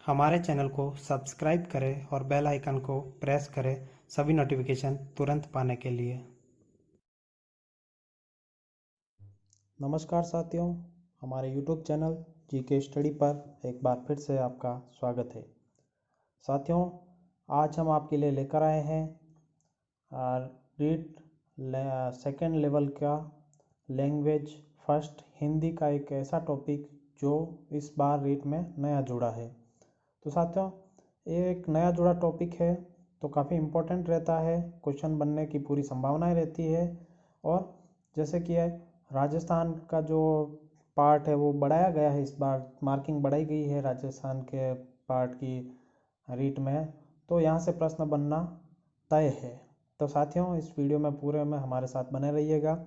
हमारे चैनल को सब्सक्राइब करें और बेल आइकन को प्रेस करें सभी नोटिफिकेशन तुरंत पाने के लिए। नमस्कार साथियों, हमारे YouTube चैनल जीके स्टडी पर एक बार फिर से आपका स्वागत है। साथियों, आज हम आपके लिए लेकर आए हैं रीड सेकेंड लेवल का लैंग्वेज फर्स्ट हिंदी का एक ऐसा टॉपिक जो इस बार रीड में नया जुड़ा है। तो साथियों, ये एक नया जुड़ा टॉपिक है तो काफ़ी इम्पोर्टेंट रहता है, क्वेश्चन बनने की पूरी संभावनाएं रहती है। और जैसे कि राजस्थान का जो पार्ट है वो बढ़ाया गया है, इस बार मार्किंग बढ़ाई गई है राजस्थान के पार्ट की रीट में, तो यहाँ से प्रश्न बनना तय है। तो साथियों, इस वीडियो में पूरे में हमारे साथ बने रहिएगा।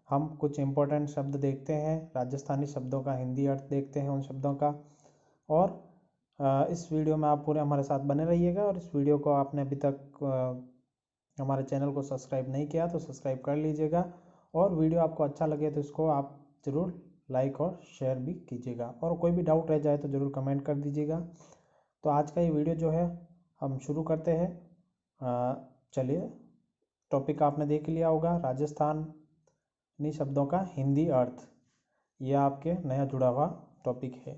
हम कुछ इम्पोर्टेंट शब्द देखते हैं, राजस्थानी शब्दों का हिंदी अर्थ देखते हैं उन शब्दों का, और इस वीडियो में आप पूरे हमारे साथ बने रहिएगा। और इस वीडियो को आपने अभी तक हमारे चैनल को सब्सक्राइब नहीं किया तो सब्सक्राइब कर लीजिएगा, और वीडियो आपको अच्छा लगे तो इसको आप ज़रूर लाइक और शेयर भी कीजिएगा, और कोई भी डाउट रह जाए तो ज़रूर कमेंट कर दीजिएगा। तो आज का ये वीडियो जो है हम शुरू करते हैं। चलिए, टॉपिक आपने देख लिया होगा, राजस्थानी शब्दों का हिंदी अर्थ। ये आपके नया जुड़ा हुआ टॉपिक है।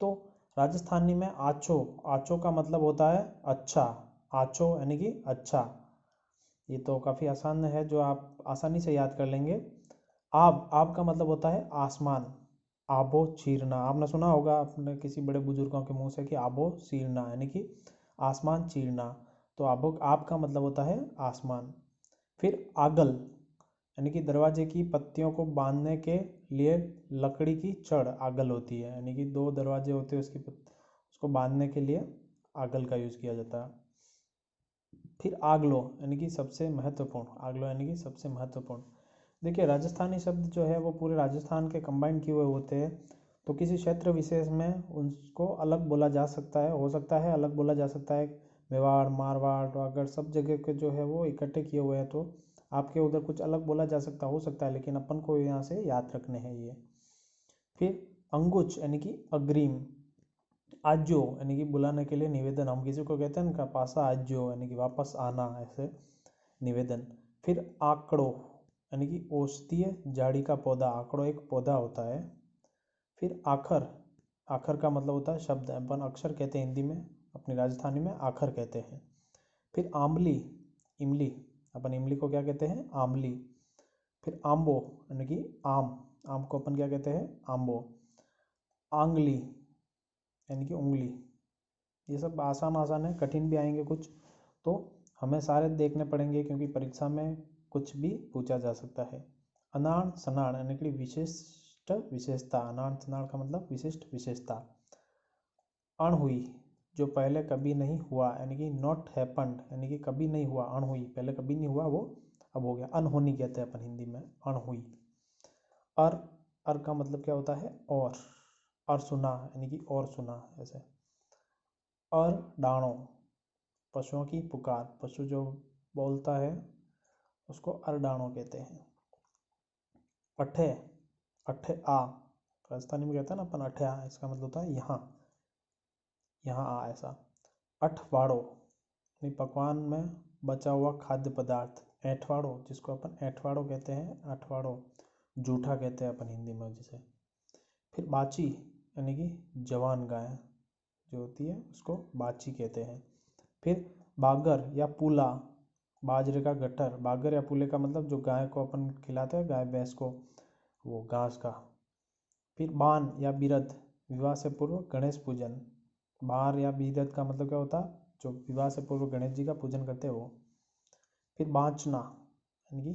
तो राजस्थानी में आचो, आचो का मतलब होता है अच्छा। आचो यानी कि अच्छा। ये तो काफ़ी आसान है, जो आप आसानी से याद कर लेंगे। आब का मतलब होता है आसमान। आबो चीरना, आपने सुना होगा अपने किसी बड़े बुजुर्गों के मुंह से कि आबो चीरना यानी कि आसमान चीरना। तो आब का मतलब होता है आसमान। फिर आगल यानी कि दरवाजे की पत्तियों को बांधने के लिए लकड़ी की छड़ आगल होती है, यानी कि दो दरवाजे होते हैं उसको बांधने के लिए आगल का यूज़ किया जाता है। फिर आगलो यानी कि सबसे महत्वपूर्ण, आगलो यानी कि सबसे महत्वपूर्ण। देखिए, राजस्थानी शब्द जो है वो पूरे राजस्थान के कंबाइन किए हुए होते हैं, तो किसी क्षेत्र विशेष में उनको अलग बोला जा सकता है, हो सकता है अलग बोला जा सकता है। मेवाड़, मारवाड़, अगर सब जगह के जो है वो इकट्ठे किए हुए हैं तो आपके उधर कुछ अलग बोला जा सकता हो सकता है, लेकिन अपन को यहाँ से याद रखने हैं ये। फिर अंगुच यानी कि अग्रिम। आज्यो यानी कि बुलाने के लिए निवेदन, हम किसी को कहते हैं ना पासा आज्यो यानी कि वापस आना, ऐसे निवेदन। फिर आकड़ो यानी कि औषधीय झाड़ी का पौधा, आकड़ो एक पौधा होता है। फिर आखर, आखर का मतलब होता है शब्द, अपन अक्षर कहते हैं हिंदी में, अपनी राजस्थानी में आखर कहते हैं। फिर आंवली, इमली, अपन इमली को क्या कहते हैं, आंवली। फिर आम्बो यानी कि आम, आम को अपन क्या कहते हैं, आम्बो। आंगली यानी कि उंगली। ये सब आसान आसान है, कठिन भी आएंगे कुछ, तो हमें सारे देखने पड़ेंगे क्योंकि परीक्षा में कुछ भी पूछा जा सकता है। अनाड़ सनाड़ यानी कि विशिष्ट विशेषता, अनाड़ सनाड़ का मतलब विशिष्ट विशेषता। अणहुई, जो पहले कभी नहीं हुआ यानी कि नॉट हैपन्ड यानी कि कभी नहीं हुआ। अणहुई पहले कभी नहीं हुआ, वो अब हो गया। अनहोनी कहते हैं अपन हिंदी में, अणहुई। अर, अर का मतलब क्या होता है, और सुना यानी कि और सुना, ऐसे। और डाणो, पशुओं की पुकार, पशु जो बोलता है उसको अरडाणो कहते हैं। अठे, अठे आ, राजस्थानी में कहते हैं ना अपन अठे आ, इसका मतलब होता है यहाँ, यहाँ आ, ऐसा। अठवाड़ो यानी पकवान में बचा हुआ खाद्य पदार्थ। ऐठवाड़ो, जिसको अपन ऐठवाड़ो कहते हैं, अठवाड़ो जूठा कहते हैं अपन हिंदी में जिसे। फिर बाची यानी कि जवान गाय जो होती है उसको बाची कहते हैं। फिर बागर या पूला, बाजरे का गट्ठर। बागर या पूले का मतलब जो गाय को अपन खिलाते हैं, गाय भैंस को, वो घास का। फिर बान या बिरद, विवाह से पूर्व गणेश पूजन। बार या बिरद का मतलब क्या होता है, जो विवाह से पूर्व गणेश जी का पूजन करते हैं वो। फिर बाँचना यानी कि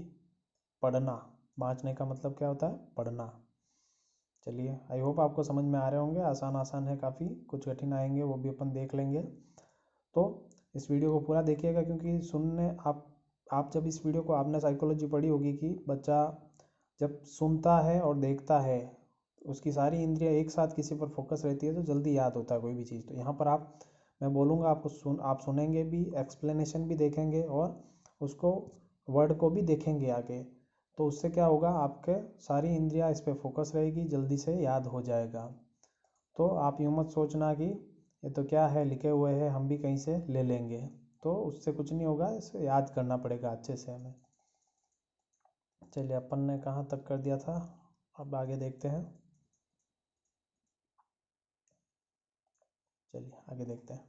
पढ़ना, बाँचने का मतलब क्या होता है, पढ़ना। चलिए, आई होप आपको समझ में आ रहे होंगे, आसान आसान है काफ़ी, कुछ कठिन आएंगे वो भी अपन देख लेंगे। तो इस वीडियो को पूरा देखिएगा, क्योंकि सुनने आप जब इस वीडियो को, आपने साइकोलॉजी पढ़ी होगी कि बच्चा जब सुनता है और देखता है, उसकी सारी इंद्रियां एक साथ किसी पर फोकस रहती है तो जल्दी याद होता है कोई भी चीज़। तो यहाँ पर मैं बोलूँगा आपको, आप सुनेंगे भी, एक्सप्लेनेशन भी देखेंगे और उसको वर्ड को भी देखेंगे आगे, तो उससे क्या होगा, आपके सारी इंद्रियां इस पर फोकस रहेगी, जल्दी से याद हो जाएगा। तो आप यूँ मत सोचना कि ये तो क्या है लिखे हुए हैं, हम भी कहीं से ले लेंगे, तो उससे कुछ नहीं होगा, इसे याद करना पड़ेगा अच्छे से हमें। चलिए अपन ने कहाँ तक कर दिया था, अब आगे देखते हैं। चलिए आगे देखते हैं।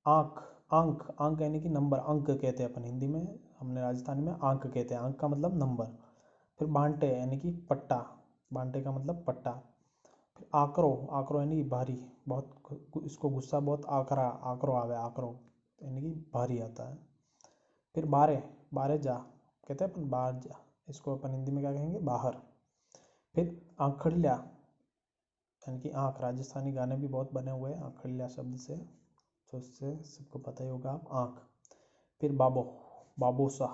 आंक, अंक, अंक यानी कि नंबर, अंक कहते हैं अपन हिंदी में, हमने राजस्थानी में आंक कहते हैं, अंक का मतलब नंबर। फिर बांटे यानी कि पट्टा, बांटे का मतलब पट्टा। फिर आकरो, आकरो यानी कि भारी, बहुत इसको गुस्सा बहुत आकरा, आकरो आवे, आकरो यानी कि भारी आता है। फिर बारे, बारे जा कहते हैं अपन, बाहर जा, इसको अपन हिंदी में क्या कहेंगे, बाहर। फिर आंखड़िया यानी कि आँख, राजस्थानी गाने भी बहुत बने हुए हैं आंखड़िया शब्द से, तो उससे सबको पता ही होगा आप, आँख। फिर बाबो, बाबोसा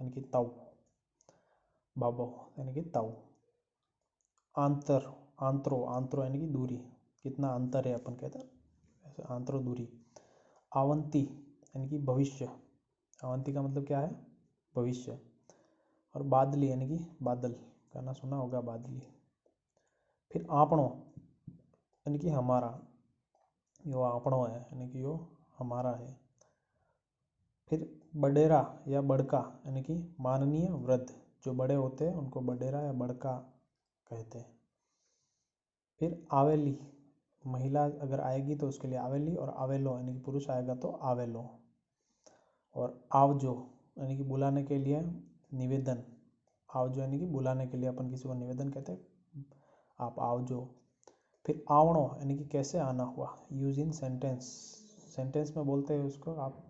यानी कि ताऊ, बाबो यानी कि ताऊ। आंतर, आंतरो, आंतरो यानी कि दूरी, कितना अंतर है अपन कहते हैं ऐसे, आंतरो दूरी। आवंती यानी कि भविष्य, आवंती का मतलब क्या है, भविष्य। और बादली यानी कि बादल, गाना सुना होगा बादली। फिर आपणो यानी कि हमारा, यो आपणो है यानी कि यो हमारा है। फिर बडेरा या बड़का यानी कि माननीय वृद्ध, जो बड़े होते हैं उनको बडेरा या बड़का कहते हैं। फिर आवेली, महिला अगर आएगी तो उसके लिए आवेली, और आवेलो यानी कि पुरुष आएगा तो आवेलो। और आवजो यानी कि बुलाने के लिए निवेदन, आवजो यानी कि बुलाने के लिए अपन किसी को निवेदन कहते हैं, आप आवजो। फिर आवणो यानी कि कैसे आना हुआ, यूज इन सेंटेंस, सेंटेंस में बोलते हैं उसको, आप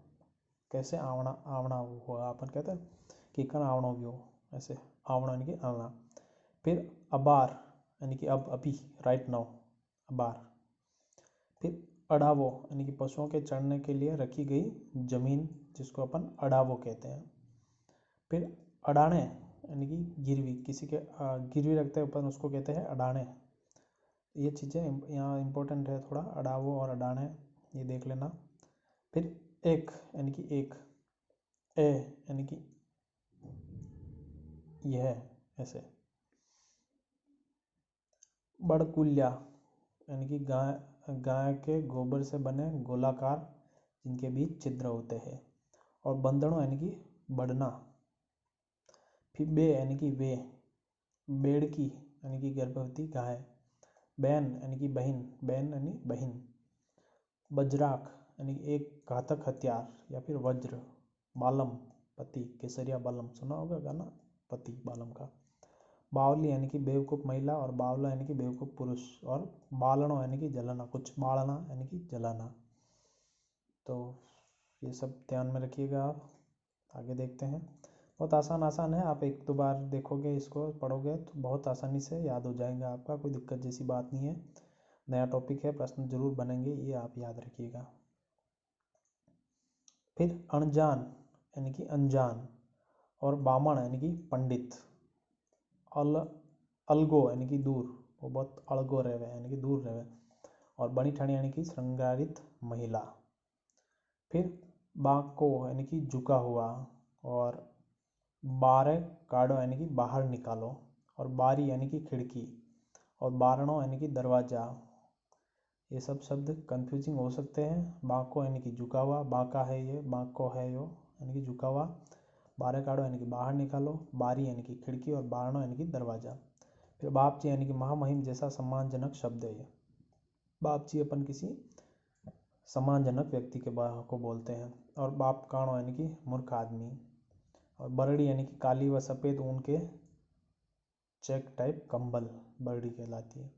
कैसे आवना, आवना हुआ, अपन कहते हैं कि कन आवणो गयो, ऐसे आवणो यानी कि आना। फिर अबार यानी कि अब, अभी, राइट नाउ, अबार। फिर अड़ावो यानी कि पशुओं के चढ़ने के लिए रखी गई जमीन, जिसको अपन अड़ावो कहते हैं। फिर अडाने यानी कि गिरवी, किसी के गिरवी रखते हैं अपन, उसको कहते हैं अडाने। ये चीज़ें यहाँ इम्पोर्टेंट है थोड़ा, अडावो और अडाने, ये देख लेना। फिर एक यानी कि एक, ए यानी कि यह, ऐसे। बड़कुल्या यानी कि गाय, गाय के गोबर से बने गोलाकार जिनके बीच छिद्र होते हैं। और बंदड़ों यानी कि बढ़ना। फिर बे यानी कि वे, बेड़की यानी कि गर्भवती गाय। बहन यानी कि बहन, बहन यानी बहन। वज्राक यानी कि एक घातक हथियार या फिर वज्र। बालम पति, केसरिया बालम सुना होगा गाना, पति बालम का। बावली यानी कि बेवकूफ़ महिला, और बावला यानी कि बेवकूफ़ पुरुष। और बालणो यानी कि जलाना, कुछ बालना यानी कि जलाना। तो ये सब ध्यान में रखिएगा आप। आगे देखते हैं। बहुत आसान आसान है, आप एक दो बार देखोगे, इसको पढ़ोगे तो बहुत आसानी से याद हो जाएगा आपका, कोई दिक्कत जैसी बात नहीं है। नया टॉपिक है, प्रश्न जरूर बनेंगे, ये आप याद रखिएगा। फिर अनजान यानी कि अनजान। और बामण यानी कि पंडित। अल अलगो यानी कि दूर, वो बहुत अलगो रहे यानी कि दूर रहे। और बनी ठाणी यानी कि श्रृंगारित महिला। फिर बाको यानी कि झुका हुआ। और बारे काढ़ो यानी कि बाहर निकालो। और बारी यानी कि खिड़की। और बारणो यानी कि दरवाज़ा। ये सब शब्द कंफ्यूजिंग हो सकते हैं। बाको यानी कि झुका हुआ, बाका है ये, बाको है यो यानी कि झुका हुआ। बारे काढ़ो यानी कि बाहर निकालो, बारी यानी कि खिड़की, और बारणो यानी कि दरवाज़ा। फिर बापची यानी कि महामहिम जैसा सम्मानजनक शब्द है ये। बापची अपन किसी सम्मानजनक व्यक्ति के को बोलते हैं। और बाप काणो यानी कि मूर्ख आदमी। और बरड़ी यानी कि काली व सफ़ेद ऊन के चेक टाइप कंबल, बरड़ी कहलाती है।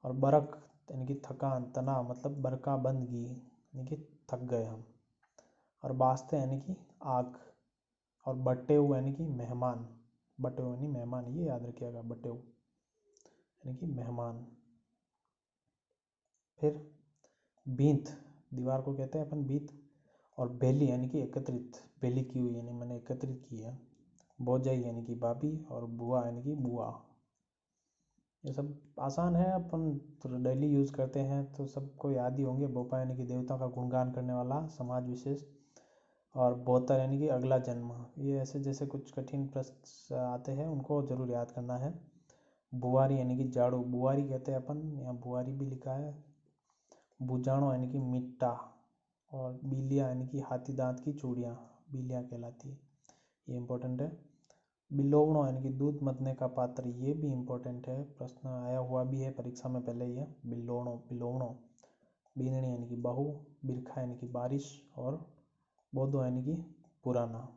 और बरक यानी कि थकान, तनाव, मतलब बरका बंदगी यानी कि थक गए हम। और बास्ते यानी कि आग। और बटेऊ यानी कि मेहमान, बटेऊ यानी मेहमान, ये याद रखिएगा, बटेऊ यानी कि मेहमान। फिर बींत, दीवार को कहते हैं अपन बींत। और बेली यानी कि एकत्रित, बेली की हुई यानी मैंने एकत्रित की है। बोजाई यानी कि भाभी। और बुआ यानी कि बुआ। ये सब आसान है, अपन तो डेली यूज़ करते हैं तो सबको याद ही होंगे। बोपा यानी कि देवता का गुणगान करने वाला समाज विशेष। और बोतर यानी कि अगला जन्म। ये ऐसे जैसे कुछ कठिन प्रश्न आते हैं, उनको ज़रूर याद करना है। बुआरी यानी कि झाड़ू, बुआरी कहते हैं अपन, यहाँ बुआरी भी लिखा है। बुजाणो यानी कि मिट्टा, और बीलिया यानी कि हाथी दांत की चूड़ियाँ बीलिया कहलाती है, ये इंपॉर्टेंट है। बिलोवणो यानी कि दूध मथने का पात्र, ये भी इंपॉर्टेंट है, प्रश्न आया हुआ भी है परीक्षा में पहले। ये बिलोवणो। बीनणी यानी कि बहू, बिरखा यानी कि बारिश, और बोधो यानी कि पुराना।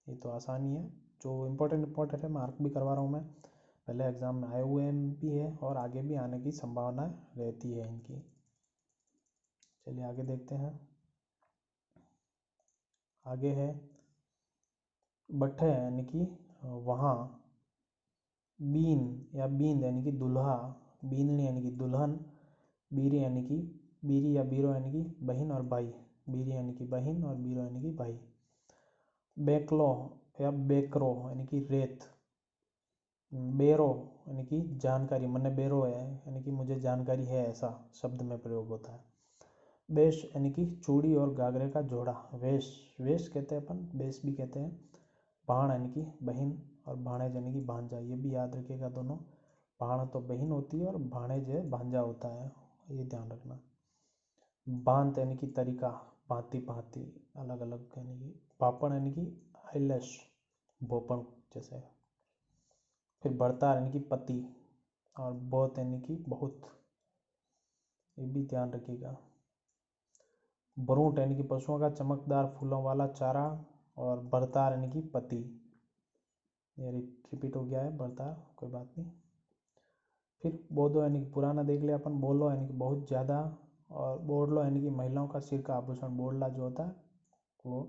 ये तो आसानी है, जो इम्पोर्टेंट है, मार्क भी करवा रहा हूँ मैं, पहले एग्जाम में आए हुए भी है और आगे भी आने की संभावना रहती है इनकी। चलिए आगे देखते हैं। आगे है बट्ठे यानी कि वहाँ, बीन या बींद यानी कि दूल्हा, बीननी यानी कि दुल्हन, बीरी यानी कि बीरी या बीरो यानी कि बहन और भाई, बीरी यानी कि बहन और बीरो यानी कि भाई। बेकलो या बेकरो यानी कि रेत, बेरो यानी कि जानकारी, मने बेरो है यानी कि मुझे जानकारी है, ऐसा शब्द में प्रयोग होता है। बेश यानी कि चूड़ी और घाघरे का जोड़ा, वेश कहते हैं अपन, बेश भी कहते हैं। भाण यानी कि बहन और भाणेज यानी कि भांजा, ये भी याद रखिएगा दोनों, भाण तो बहन होती है और भाणेज भांजा होता है, ये ध्यान रखना। बांत यानी कि तरीका, भांति भांति, अलग अलग यानी कि। पापड़ यानी कि आईलैश, भोपण जैसे। फिर बढ़ता यानी कि पति, और बहुत यानी कि बहुत, ये भी ध्यान रखिएगा। ब्रूट यानी कि पशुओं का चमकदार फूलों वाला चारा, और बरतार यानी कि पति, ये रिपीट हो गया है बरतार, कोई बात नहीं। फिर बोधो यानी कि पुराना देख लिया अपन। बोलो यानी कि बहुत ज़्यादा, और बोडलो यानी कि महिलाओं का सिर का आभूषण, बोडला जो होता है वो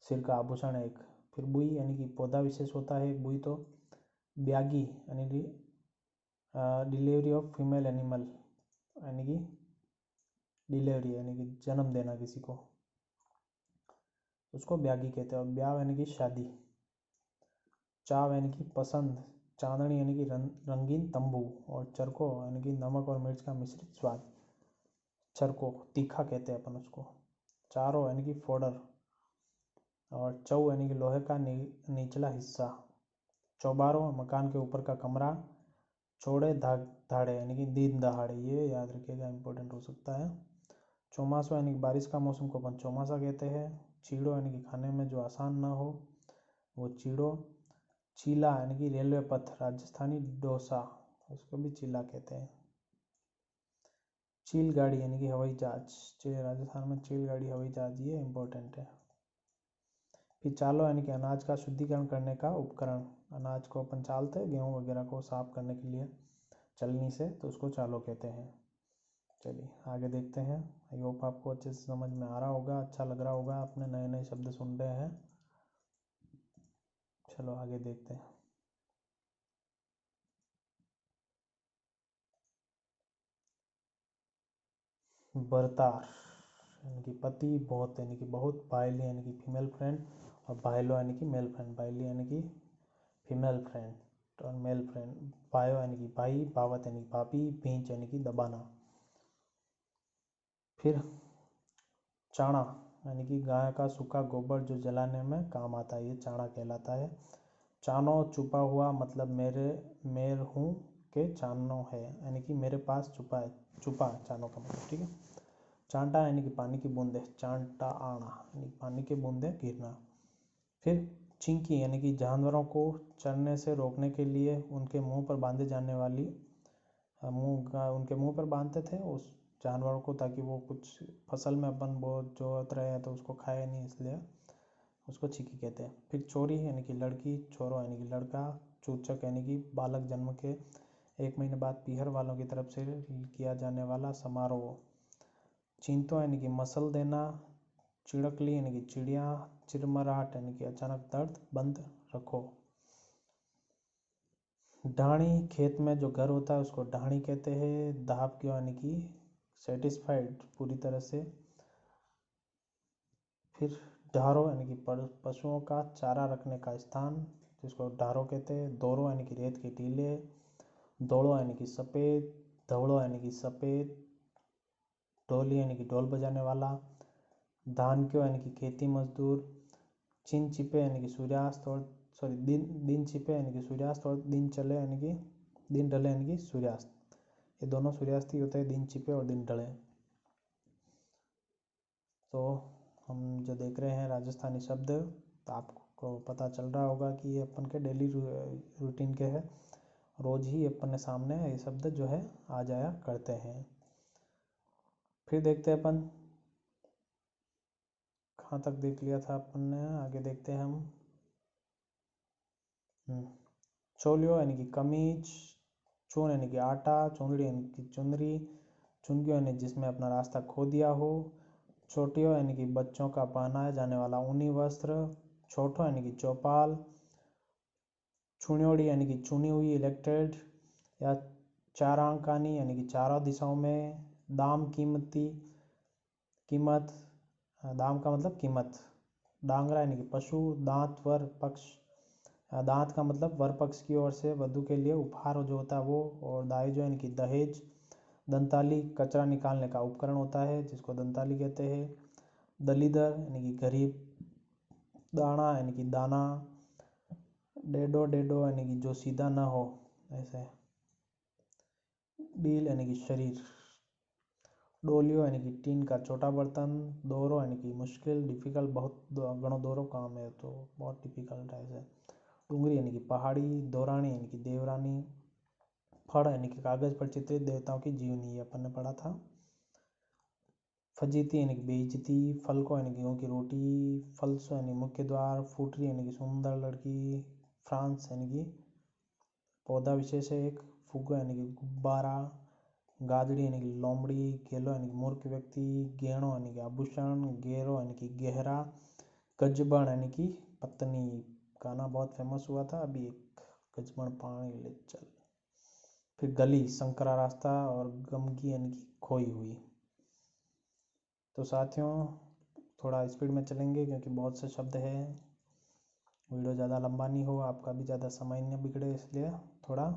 सिर का आभूषण है एक। फिर बुई यानी कि पौधा विशेष होता है एक बुई तो। ब्यागी यानी कि डिलीवरी ऑफ फीमेल एनिमल, यानी कि डिलीवरी यानी कि जन्म देना किसी को, उसको ब्यागी कहते हैं। और ब्याह यानी कि शादी। चाव यानी कि पसंद, चांदनी यानी कि रंगीन तंबू, और चरको यानी कि नमक और मिर्च का मिश्रित स्वाद, चरको तीखा कहते हैं अपन उसको। चारो यानी कि फोड़र, और चौ यानी कि लोहे का निचला हिस्सा। चौबारो मकान के ऊपर का कमरा। चौड़े धाड़े यानी कि दिन दहाड़े, ये याद रखिएगा, इंपॉर्टेंट हो सकता है। चौमासो यानी कि बारिश का मौसम को अपन चौमासा कहते हैं। चीड़ो यानी कि खाने में जो आसान ना हो वो चीड़ो। चीला यानी कि रेलवे पथ, राजस्थानी डोसा, उसको भी चीला कहते हैं। चील गाड़ी यानी कि हवाई जहाज, राजस्थान में चील गाड़ी हवाई जहाज, ये इंपॉर्टेंट है। फिर चालो यानी कि अनाज का शुद्धिकरण करने का उपकरण, अनाज को अपन चालते हैं गेहूँ वगैरह को साफ करने के लिए चलनी से, तो उसको चालो कहते हैं। चलिए आगे देखते हैं। आई होप आपको अच्छे से समझ में आ रहा होगा, अच्छा लग रहा होगा, अपने नए नए शब्द सुन रहे हैं। चलो आगे देखते हैं। बरतार यानी कि पति, बहुत यानी कि बहुत, बायली यानी कि फीमेल फ्रेंड, और बायलो यानी कि मेल फ्रेंड। बायली यानी कि फीमेल फ्रेंड और मेल फ्रेंड। बायो यानी कि भाई, बावत यानी कि भाभी, भींच यानी कि दबाना। फिर चाणा यानी कि गाय का सूखा गोबर जो जलाने में काम आता है, ये चाणा कहलाता है। चानो छुपा हुआ, मतलब मेर हूँ के चानो है, यानी कि मेरे पास छुपा है, छुपा चानो का मतलब, ठीक है। चांटा यानी कि पानी की बूंदे, चांटा आना यानी पानी की बूंदे गिरना। फिर चिंकी यानी कि जानवरों को चरने से रोकने के लिए उनके मुंह पर बांधे जाने वाली, उनके मुंह पर बांधते थे उस जानवरों को, ताकि वो कुछ फसल में अपन बहुत जोत रहे हैं तो उसको खाए नहीं, इसलिए उसको चिकी कहते हैं। फिर चोरी यानी कि लड़की, छोरो यानी कि लड़का, चूचक यानी कि बालक जन्म के 1 महीने बाद पीहर वालों की तरफ से किया जाने वाला समारोह। चिंतो यानी कि मसल देना। चिड़कली यानी कि चिड़िया। चिरमराहट यानी कि अचानक दर्द, बंद रखो। ढाणी, खेत में जो घर होता है उसको ढाणी कहते हैं। दाहप क्यों यानी कि सेटिस्फाइड, पूरी तरह से। फिर ढारो यानी कि पशुओं का चारा रखने का स्थान, जिसको ढारो कहते हैं। दोरो यानी कि रेत के टीले। दौड़ो यानी कि सफ़ेद। धवड़ो यानी कि सफ़ेद। ढोली यानी कि ढोल बजाने वाला। धान क्यों यानी कि खेती मजदूर। चिन छिपे यानी कि सूर्यास्त, और दिन छिपे यानी कि सूर्यास्त, और दिन चले यानी कि दिन ढले यानी कि सूर्यास्त। ये दोनों सूर्यास्त ही होते हैं, दिन छिपे और दिन ढले। तो हम जो देख रहे हैं राजस्थानी शब्द, तो आपको पता चल रहा होगा कि ये अपन के डेली रूटीन के है, रोज ही अपन ने सामने ये शब्द जो है आ जाया करते हैं। फिर देखते हैं अपन कहाँ तक देख लिया था अपन ने, आगे देखते हैं हम। चोलियो यानी कि कमीज, चून यानी कि आटा, चुंदड़ी यानी कि चुंदरी, चुनगियो यानी जिसमें अपना रास्ता खो दिया हो, छोटियो यानी कि बच्चों का पहनाया जाने वाला ऊनी वस्त्र, छोटो यानी कि चौपाल, छुणियोड़ी यानी कि चुनी हुई इलेक्टेड या चारांकानी यानी कि चारों दिशाओं में, दाम कीमती कीमत, दाम का मतलब कीमत, डांगरा यानी कि पशु, दांत वर पक्ष, दांत का मतलब वर पक्ष की ओर से वधु के लिए उपहार जो होता है वो, और दाहेज यानी कि दहेज, दंताली कचरा निकालने का उपकरण होता है जिसको दंताली कहते हैं, दलीदर यानी कि गरीब, दाना यानी कि दाना, डेडो डेडो यानी कि जो सीधा ना हो ऐसे, डील यानी कि शरीर, डोलियो यानी कि टीन का छोटा बर्तन, दोरो यानी कि मुश्किल डिफिकल्ट, बहुत गणो दोरो काम है तो बहुत डिफिकल्ट है ऐसे, डूंगरी यानी कि पहाड़ी, दौरानी यानी कि देवरानी, फड़ यानी कि कागज पर चित्रित देवताओं की जीवनी, ये अपन ने पढ़ा था। फजीती यानी कि बेइज्जती, फलको यानी कि गेहूं की रोटी, फलसो यानी मुख्य द्वार, फूटरी यानी कि सुंदर लड़की, फ्रांस यानी कि पौधा विशेष है एक, फुग्गो यानी कि गुब्बारा, गाजड़ी यानी कि लोमड़ी, गेलो यानी कि मूर्ख व्यक्ति, गेणो यानी कि आभूषण, गेरो यानी कि गहरा, गजबण यानी कि पत्नी, गाना बहुत फेमस हुआ था अभी एक, गजबण पानी ले चल। फिर गली संकरा रास्ता, और गमगी यानी कि खोई हुई। तो साथियों थोड़ा स्पीड में चलेंगे क्योंकि बहुत से शब्द हैं, वीडियो ज़्यादा लंबा नहीं हो, आपका भी ज़्यादा समय नहीं बिगड़े, इसलिए थोड़ा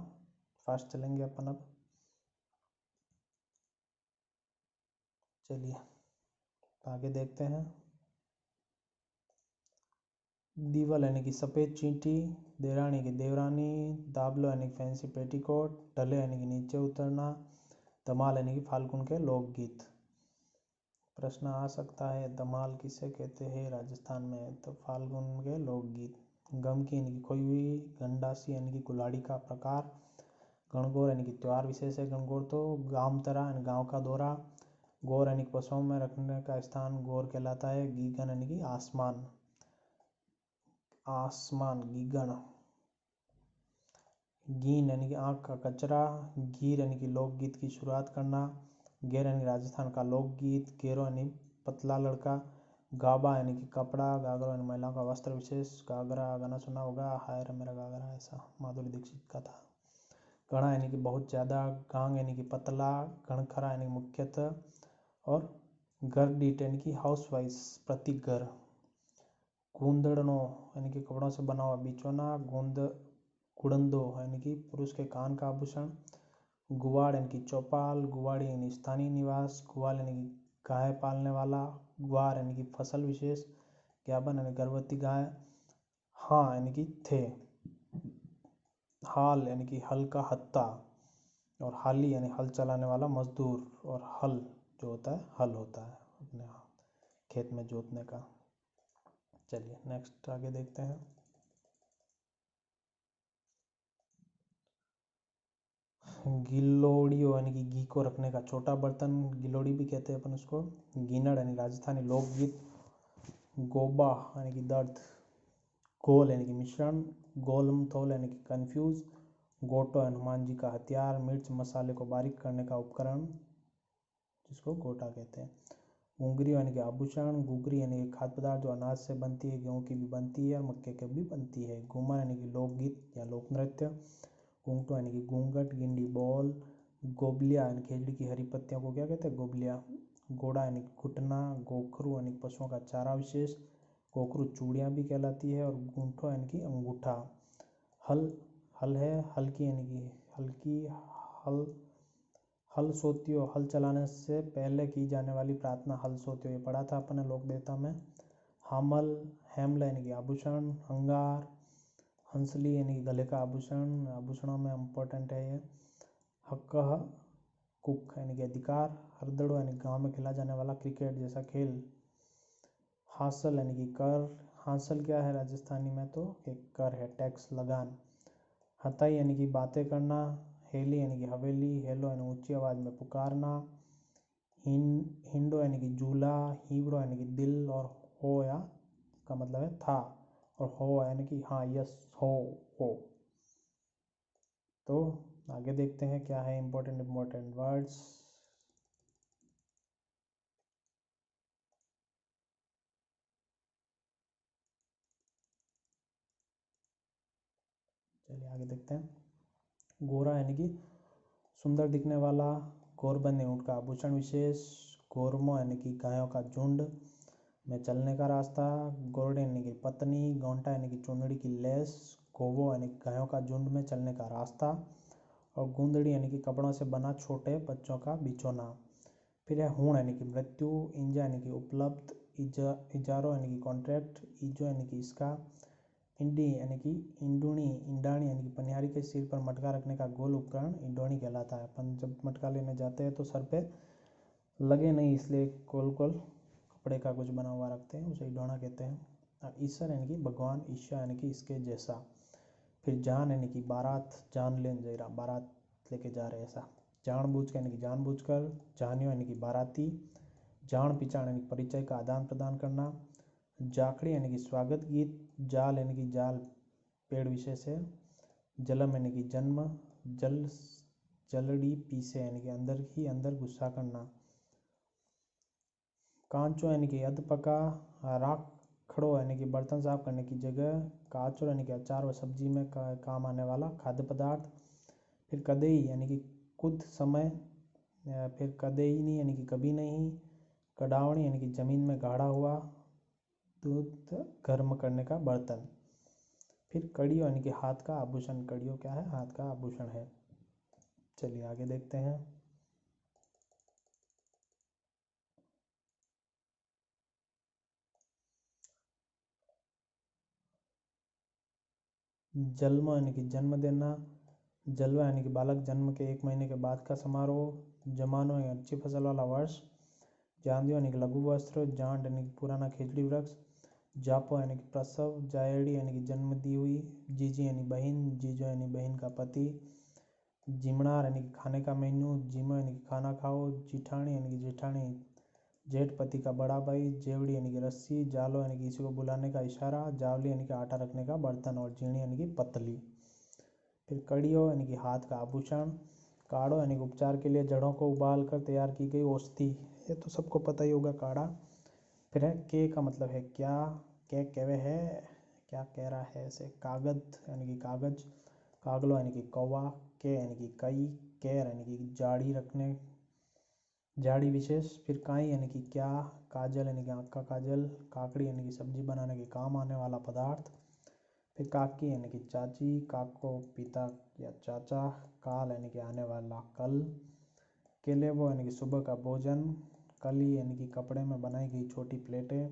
फास्ट चलेंगे अपन अब। चलिए आगे देखते हैं। दीवल यानी कि सफ़ेद चींटी, देरानी की देवरानी, दाबलो यानी कि फैंसी पेटीकोट, ढले यानी कि नीचे उतरना, धमाल यानी कि फाल्गुन के लोकगीत। प्रश्न आ सकता है धमाल किसे कहते हैं राजस्थान में, तो फाल्गुन के लोकगीत। गमकी यानी कि खोई हुई, गंडासी यानी कि कुल्हाड़ी का प्रकार, गणगौर यानी कि त्योहार विशेष है गणगौर तो, गामतरा यानी गाँव का दौरा, गौर यानी कि पशुओं में रखने का स्थान गौर कहलाता है, गीगन यानी कि आसमान, आसमान गीगन, गीन यानी कि आँख का कचरा, गीर यानी कि लोकगीत की शुरुआत करना, गेर यानी राजस्थान का लोकगीत, गेरो यानी पतला लड़का, गाबा यानी कि कपड़ा, गागरा यानी महिलाओं का वस्त्र विशेष, गागरा गाना सुना होगा, हाय रे मेरा गागरा, ऐसा माधुरी दीक्षित का था। गणा यानी कि बहुत ज़्यादा, गांग यानी कि पतला, गणखरा यानी मुख्यतः, और गरडीट यानी कि हाउस वाइफ प्रतीक घर, गूंदड़नो यानी कि कपड़ों से बना हुआ बिछौना, गुड़ंदो यानी कि पुरुष के कान का आभूषण, गुवाड़ यानी कि चौपाल, गुवाड़ी यानी स्थानीय निवास, गुवाल यानी कि गाय पालने वाला, ग्वार यानी कि फसल विशेष, ज्ञापन यानी गर्भवती गाय, हाँ यानी कि थे, हाल यानी कि हल का हत्ता, और हाली यानी हल चलाने वाला मजदूर, और हल जो होता है हल होता है अपने खेत में जोतने का। चलिए नेक्स्ट आगे देखते हैं। गिलोड़ियो यानी कि घी को रखने का छोटा बर्तन, गिलोड़ी भी कहते हैं अपन उसको, गिनड़ यानी राजस्थानी लोकगीत, गोबा यानी कि दर्द, गोल यानी कि मिश्रण, गोलमथोल यानी कि कंफ्यूज, गोटो हनुमान जी का हथियार, मिर्च मसाले को बारीक करने का उपकरण जिसको गोटा कहते हैं, उंगरी यानी कि आभूषण, गुगरी यानी कि खाद्य पदार्थ जो अनाज से बनती है, गेहूँ की भी बनती है और मक्के की भी बनती है, घूमर यानी कि लोकगीत या लोक नृत्य, घूंगटो यानी कि घूंघट, गिंडी बॉल, गोबलिया यानी खेजड़ी की हरी पत्तियों को क्या कहते हैं गोबलिया, घोड़ा यानी कि घुटना, गोखरू यानी कि पशुओं का चारा विशेष, गोखरू चूड़ियाँ भी कहलाती है, और गूंठो यानी कि अंगूठा, हल हल है हल्की यानी कि हल्की, हल हल सोतियो हल चलाने से पहले की जाने वाली प्रार्थना हल सोतियो, ये पढ़ा था अपने लोक देवता में, हामल हेमल यानी कि आभूषण, हंगार, हंसली यानी कि गले का आभूषण, आभूषणों में इम्पोर्टेंट है ये, हक्कह कुक यानी कि अधिकार, हरदड़ो यानी गांव में खेला जाने वाला क्रिकेट जैसा खेल, हासिल यानी कि कर, हासिल क्या है राजस्थानी में, तो एक कर है, टैक्स, लगान। हताई यानी कि बातें करना। हेली यानी कि हवेली, हेलो यानी ऊंची आवाज़ में पुकारना। हिंडो यानी कि झूला, हीवड़ो यानी कि दिल, और हो या का मतलब है था, और हो यानी कि हाँ, यस, हो। तो आगे देखते हैं क्या है इम्पोर्टेंट वर्ड्स। चलिए आगे देखते हैं। गोरा यानी कि सुंदर दिखने वाला। गोरबंद यानी ऊँट का आभूषण विशेष। गोरमो यानी कि गायों का झुंड में चलने का रास्ता। गोरडे यानी कि पत्नी। गोंटा यानी कि चुंदड़ी की लेस। गोवो यानी कि गायों का झुंड में चलने का रास्ता। और गूंदड़ी यानी कि कपड़ों से बना छोटे बच्चों का बिछौना। फिर है हूण यानी कि मृत्यु। इंजा यानी कि उपलब्ध। इजारो यानी कि कॉन्ट्रैक्ट। ईजो यानी कि इसका। इंडी यानी कि इंडूणी, इंडाणी यानी कि पनिहारी के सिर पर मटका रखने का गोल उपकरण इंडोणी कहलाता है। अपन जब मटका लेने जाते हैं तो सर पे लगे नहीं, इसलिए गोल गोल कपड़े का कुछ बना हुआ रखते हैं, उसे इंडोणा कहते हैं। ईसर यानी कि भगवान। ईशा यानी कि इसके जैसा। फिर जान यानी कि बारात, जान लेन जरा, बारात लेके जा रहे ऐसा। जानबूझ के यानी कि जानबूझकर। जानियो यानी कि बाराती। जान पहचान यानी कि परिचय का आदान प्रदान करना। जाखड़ी यानी कि स्वागत गीत। जाल यानी कि जाल पेड़ विशेष है। जलम यानी कि जन्म। जल जलड़ी पीसे यानी कि अंदर ही अंदर गुस्सा करना। कांचो यानी कि अध पका। राखड़ो यानी कि बर्तन साफ करने की जगह। काचो यानी कि अचार व सब्जी में काम आने वाला खाद्य पदार्थ। फिर कदई यानी कि कुछ समय। फिर कदईनी यानी कि कभी नहीं। कडावणी यानी कि ज़मीन में गाढ़ा हुआ दूध गर्म करने का बर्तन। फिर कड़ियो यानी कि हाथ का आभूषण। कड़ियो क्या है? हाथ का आभूषण है। चलिए आगे देखते हैं। जन्म यानी कि जन्म देना। जलवा यानी कि बालक जन्म के 1 महीने के बाद का समारोह। जमानो यानी अच्छी फसल वाला वर्ष। जांदियो यानी कि लघु वस्त्र। जांड यानी कि पुराना खिचड़ी वृक्ष। जापो यानी कि प्रसव। जायड़ी यानी कि जन्म दी हुई। जीजी यानी बहन। जीजो यानी बहन का पति। जिमणार यानी कि खाने का मेन्यू। जिमो यानी कि खाना खाओ। जिठानी यानी कि जेठानी, जेठ पति का बड़ा भाई। जेवड़ी यानी कि रस्सी। जालो यानी कि किसी को बुलाने का इशारा। जावली यानी कि आटा रखने का बर्तन। और जीणी यानी कि पतली। फिर कड़ियो यानी कि हाथ का आभूषण। काढ़ो यानी कि उपचार के लिए जड़ों को उबाल कर तैयार की गई औषधि। ये तो सबको पता ही होगा, काढ़ा। फिर है के का मतलब है क्या। के कहवे है, क्या कह रहा है ऐसे। कागद यानी कि कागज। कागलो यानी कि कौवा। के यानी कि कई। केर यानी कि जाड़ी रखने, जाड़ी विशेष। फिर काई यानी कि क्या। काजल यानी कि आँख का काजल। काकड़ी यानी कि सब्जी बनाने के काम आने वाला पदार्थ। फिर काकी यानी कि चाची। काको पिता या चाचा। काल यानी कि आने वाला कल। केलेवो यानी कि सुबह का भोजन। कली यानी कि कपड़े में बनाई गई छोटी प्लेटें।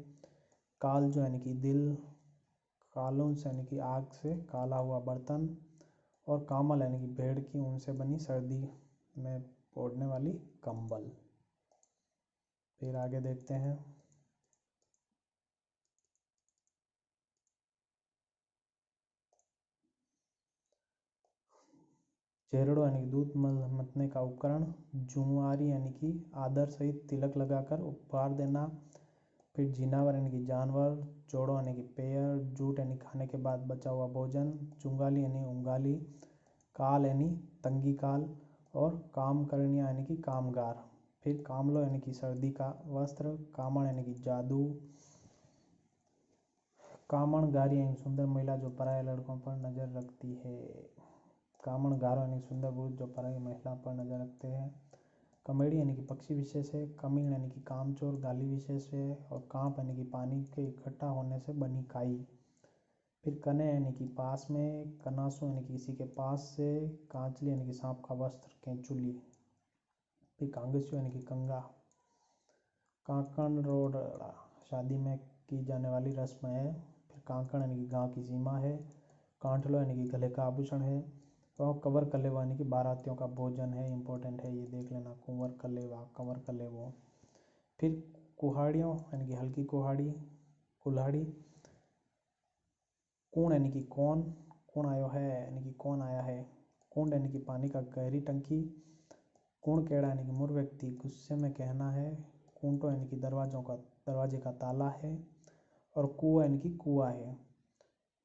कालजो यानी कि दिल। कालूस यानी कि आग से काला हुआ बर्तन। और कामल यानी कि भेड़ की ऊन से बनी सर्दी में ओढ़ने वाली कंबल। फिर आगे देखते हैं। चेहड़ो यानी कि दूध मतने का उपकरण। जुआरी यानी कि आदर सहित तिलक लगाकर उपहार देना। फिर जिनावर यानी कि जानवर। जोड़ो यानी कि पेयर। जूट यानी खाने के बाद बचा हुआ भोजन। चुंगाली यानी उंगाली। काल यानी तंगी काल। और काम करनिया यानी कि कामगार। फिर कामलो यानी कि सर्दी का वस्त्र। कामण यानी कि जादू। कामणगारी यानी सुंदर महिला जो पराये लड़कों पर नजर रखती है। कामणगारो यानी सुंदर पुरुष जो पराई महिला पर नजर रखते हैं। कमेड़ी यानी कि पक्षी विशेष है। कमीण यानी कि कामचोर गाली विशेष है। और कांप यानी कि पानी के इकट्ठा होने से बनी काई। फिर कने यानी कि पास में। कनासो यानी कि किसी के पास से। कांचली यानी कि सांप का वस्त्र, कैंचुली। फिर कांगस्यो यानी कि कंगा। कांकण रोड़ा शादी में की जाने वाली रस्म है। फिर कांकण यानी कि गांव की सीमा है। कांठलो यानी कि गले का आभूषण है। और कवर कलेवा यानी कि बारातियों का भोजन है, इंपॉर्टेंट है, ये देख लेना। कुंवर कलेवा, कंवर कलेवो। फिर कुहाड़ियों यानी कि हल्की कुहाड़ी। कुल्हाड़ी। कूण यानी कि कौन, कौन आयो है यानी कि कौन आया है। कुंड यानी कि पानी का गहरी टंकी। कूण केड़ा यानी कि मूर्ख व्यक्ति गुस्से में कहना है। कूंटो यानी कि दरवाजे का ताला है। और कुआ यानी कि कुआ है।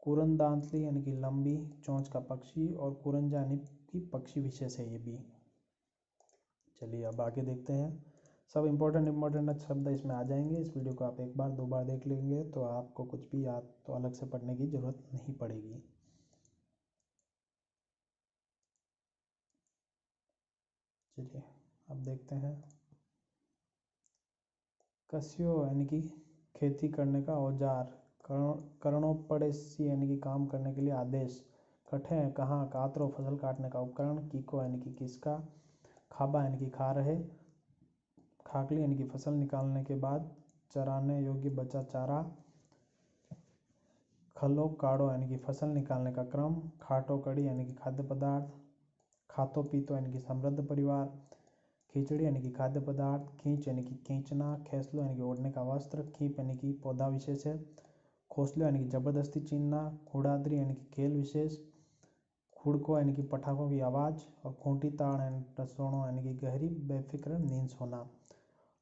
कुरनदांतली यानी कि लंबी चोंच का पक्षी। और कुरंजा यानी कि पक्षी विशेष है ये भी। चलिए अब आगे देखते हैं। सब इम्पोर्टेंट शब्द इसमें आ जाएंगे। इस वीडियो को आप एक बार 2 बार देख लेंगे तो आपको कुछ भी याद तो अलग से पढ़ने की ज़रूरत नहीं पड़ेगी। चलिए अब देखते हैं। कस्यो यानी कि खेती करने का औजार। करणोपडेशी यानी कि काम करने के लिए आदेश। कठे कहाँ। कातरो फसल काटने का उपकरण। कीको यानी कि किसका। खाबा यानी कि खा रहे। खाकली यानी कि फसल निकालने के बाद चराने योग्य बचा चारा। खलो काड़ो यानी कि फसल निकालने का क्रम। खाटो कड़ी यानी कि खाद्य पदार्थ। खातो पीतो यानी कि समृद्ध परिवार। खिचड़ी यानी कि खाद्य पदार्थ। खींच यानी कि खींचना। खेसलो यानी कि ओढ़ने का वस्त्र। खीप यानी कि पौधा विशेष है। खोसलो यानी कि जबरदस्ती छीनना। खुड़ादरी यानी कि खेल विशेष। खुड़को यानी कि पटाखों की आवाज़। और खूंटी ताड़ यानी टसोणो यानी कि गहरी बेफिक्र नींद सोना।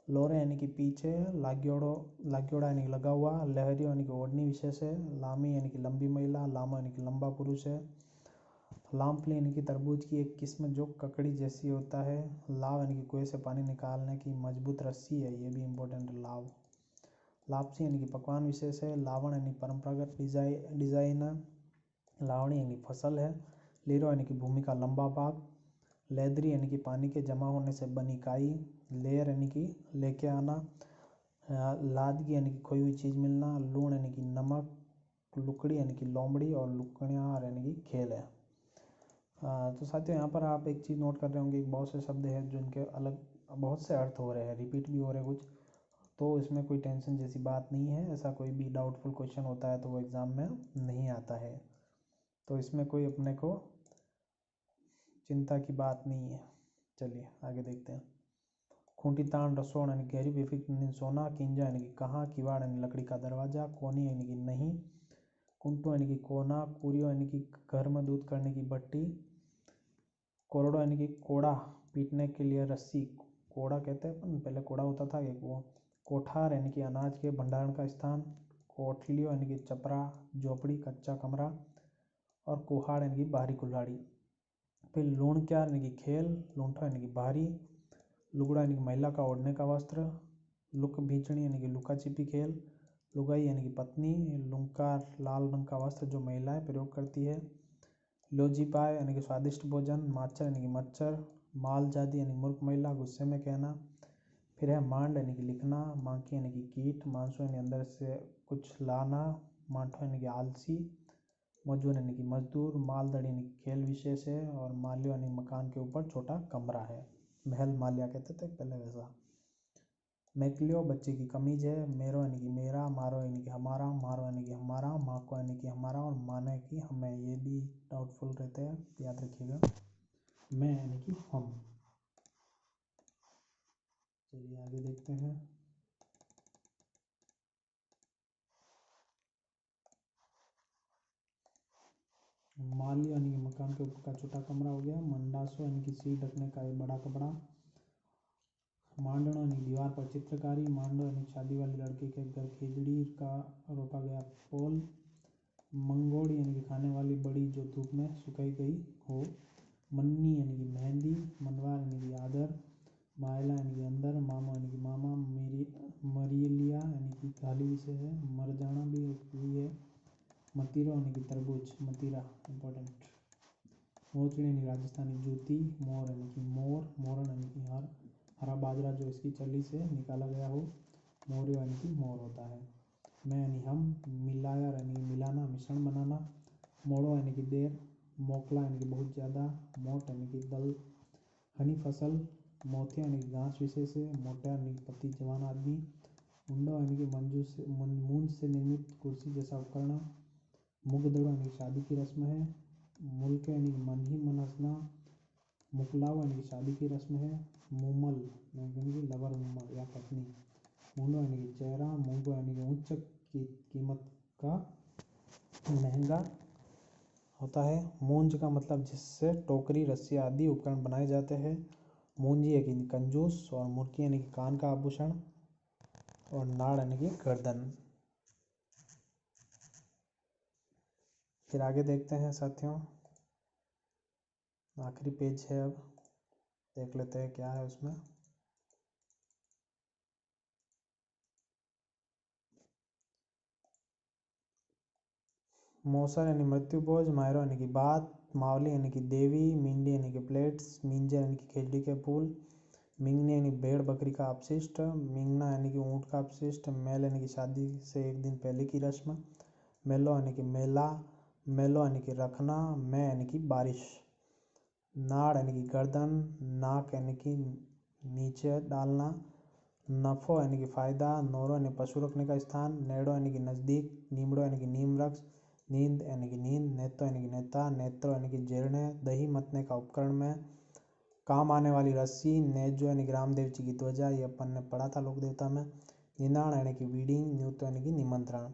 लोरे यानी कि पीछे। लाग्योड़ा यानी कि लगा हुआ। लहरियो यानी कि ओढ़नी विशेष है। लामी यानी कि लंबी महिला। लामो यानी कि लंबा पुरुष है। लामफली यानी कि तरबूज की एक किस्म जो ककड़ी जैसी होता है। लाव यानी कि कुएं से पानी निकालने की मजबूत रस्सी है, ये भी इम्पोर्टेंट है लाव। लापसी यानी कि पकवान विशेष है। लावण यानी परंपरागत डिजाइन है। लावणी यानी फसल है। लीरो यानी कि भूमि का लंबा भाग। लेदरी यानी कि पानी के जमा होने से बनी काई। लेयर यानी कि लेके आना। लादगी यानी कि खोई हुई चीज़ मिलना। लूण यानी कि नमक। लुकड़ी यानी कि लोमड़ी। और लुकड़ियार यानी कि खेल है। तो साथियों यहाँ पर आप एक चीज़ नोट कर रहे होंगे कि बहुत से शब्द हैं जिनके अलग बहुत से अर्थ हो रहे हैं, रिपीट भी हो रहे हैं कुछ। तो इसमें कोई टेंशन जैसी बात नहीं है। ऐसा कोई भी डाउटफुल क्वेश्चन होता है तो वो एग्ज़ाम में नहीं आता है, तो इसमें कोई अपने को चिंता की बात नहीं है। चलिए आगे देखते हैं। खूंटी तान रसोण यानी गहरी बेफिक्र नींद सोना। किंजा यानी कि कहाँ। किवाड़ यानी लकड़ी का दरवाजा। कोनी यानी कि नहीं। कुंटू यानी कि कोना। कुरियो यानी कि घर में दूध करने की भट्टी। कोरडो यानी कि कोड़ा पीटने के लिए रस्सी। कोड़ा कहते हैं, पहले कोड़ा होता था एक वो। कोठार यानी कि अनाज के भंडारण का स्थान। कोठलियो यानी कि चपरा, झोपड़ी, कच्चा कमरा। और कुहाड़ यानी कि बाहरी कुल्हाड़ी। फिर लूणक्यार यानी कि खेल। लूंठा यानी कि बाहरी। लुगड़ा यानी कि महिला का ओढ़ने का वस्त्र। लुक भीचणी यानी कि लुका छिपी खेल। लुगाई यानी कि पत्नी। लुंकार लाल रंग का वस्त्र जो महिलाएं प्रयोग करती है। लोजीपाय यानी कि स्वादिष्ट भोजन। माचर यानी कि मच्छर। मालजादी यानी मूर्ख महिला गुस्से में कहना। फिर है मांड यानी कि लिखना। मांकी यानी कि कीट। मांसू यानी अंदर से कुछ लाना। माठो यानी कि आलसी। मजूर यानी कि मजदूर। मालदड़ी यानी कि खेल विशेष है। और माल्यो यानी मकान के ऊपर छोटा कमरा है, महल माल्या कहते थे पहले वैसा। मैकलियो बच्चे की कमीज है। मेरो यानी कि मेरा। मारो यानी कि हमारा। मारो यानी कि हमारा। माको यानी कि हमारा। और माने कि हमें, ये भी डाउटफुल रहते हैं, याद रखिएगा। मैं यानी कि हम। चलिए आगे देखते हैं। माली यानी कि मकान के ऊपर का छोटा कमरा हो गया। मंडासो यानी कि सिर ढकने का एक बड़ा कपड़ा। मांडनो यानी दीवार पर चित्रकारी। मांडो यानी शादी वाली लड़की के घर खिचड़ी का रोपा गया पोल। मंगोड़ी यानी कि खाने वाली बड़ी जो धूप में सुखाई गई हो। मन्नी यानी कि मेहंदी। मनवार यानी कि आदर। मायला यानी कि अंदर। मामा यानी कि मामा। मरीलिया यानी कि थाली विषय है। मर जाना भी है। मतीरो यानी कि तरबूज। मतीरा इम्पोर्टेंट। मोचड़ी यानी राजस्थानी जूती। मोर यानी कि मोर। मोरन यानी कि हरा बाजरा जो इसकी चली से निकाला गया हो। मोरियो यानी कि मोर होता है। मैं यानी हम। मिलाया यानी मिलाना, मिश्रण बनाना। मोड़ो यानी कि देर। मोकला यानी कि बहुत ज़्यादा। मोट यानी कि दल। हनी फसल। मोतिया यानी कि घास विशेष है। मोटा यानी कि पति जवान आदमी। मुंडो यानी कि मूंज से निर्मित कुर्सी जैसा उपकरण। मुगदड़ो यानी कि शादी की रस्म है। मुल्क यानी कि मन ही मन हंसना। मुकलाव यानी कि शादी की रस्म है। मुमल यानी कि लवर मुमल या पत्नी। मुंडो यानी कि चेहरा। मुंगो यानी कि उच्च की कीमत का महंगा होता है। मूंज का मतलब जिससे टोकरी, रस्सी आदि उपकरण बनाए जाते हैं। मूंजी यानी कि कंजूस, और मुर्की यानी कि कान का आभूषण, और नाड़ यानी कि गर्दन। फिर आगे देखते हैं साथियों, आखिरी पेज है, अब देख लेते हैं क्या है उसमें। मौसर यानी मृत्यु भोज, मायरो यानी कि बात, मावली यानी कि देवी, मींडी यानी कि प्लेट्स, मींजे यानी कि खिचड़ी के फूल, मिंगनी यानी भेड़ बकरी का अपशिष्ट, मिंगना यानी कि ऊँट का अपशिष्ट, मेल यानी कि शादी से एक दिन पहले की रस्म, मेलो यानी कि मेला, मेलो यानी कि रखना, मैं यानी कि बारिश, नाड़ यानी कि गर्दन, नाक यानी कि नीचे डालना, नफो यानी कि फ़ायदा, नोरो यानी पशु रखने का स्थान, नेड़ो यानी कि नज़दीक, नीमड़ो यानी कि नीम वृक्ष, नींद यानी कि नींद, नेतो यानी कि नेता, नेत्रो यानी कि जीर्ण, दही मतने का उपकरण में काम आने वाली रस्सी, नेजो यानी कि रामदेव जी की ध्वजा, ये अपन ने पढ़ा था लोक देवता में, निनाण यानी कि वीडिंग, न्यूतो यानी कि निमंत्रण।